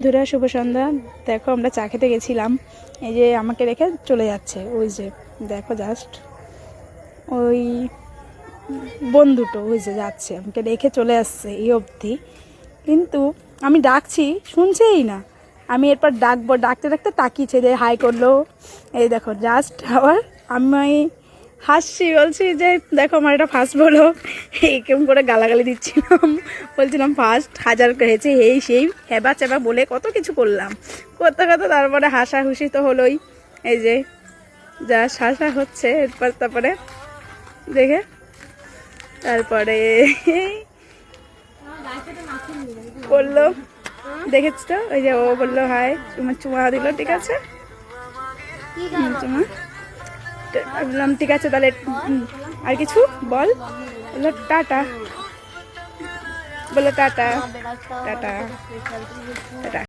ধুরা শুভ সন্ধ্যা। দেখো আমরা চা খেতে গেছিলাম, এই যে আমাকে রেখে চলে যাচ্ছে। ওই যে দেখো জাস্ট ওই বোন দুটো ওই যে যাচ্ছে, আমাকে রেখে চলে আসছে এই অবধি। কিন্তু আমি ডাকছি শুনছেই না। আমি এরপর ডাকবো, ডাকতে ডাকতে তাকিয়েছে, যে হাই করলো। এই দেখো জাস্ট আবার আমি হাসছি, বলছি যে দেখো আমার এটা ফার্স্ট বলো। এই কেমন করে গালাগালি দিচ্ছিলাম, বলছিলাম ফার্স্ট হাজার হয়েছে, এই সেই হেবা চেবা বলে কত কিছু করলাম, করতে করতে তারপরে হাসাহুসি তো হলোই। এই যে যা হাসা হচ্ছে এরপর তারপরে দেখে তারপরে বললো, দেখেছ তো ওই যে ও বললো হাই, চুমা চুমা দিল, ঠিক আছে চুমা। বললাম ঠিক আছে তাহলে আর কিছু বল, বললো টাটা, বললো টাটা টাটা টাটা।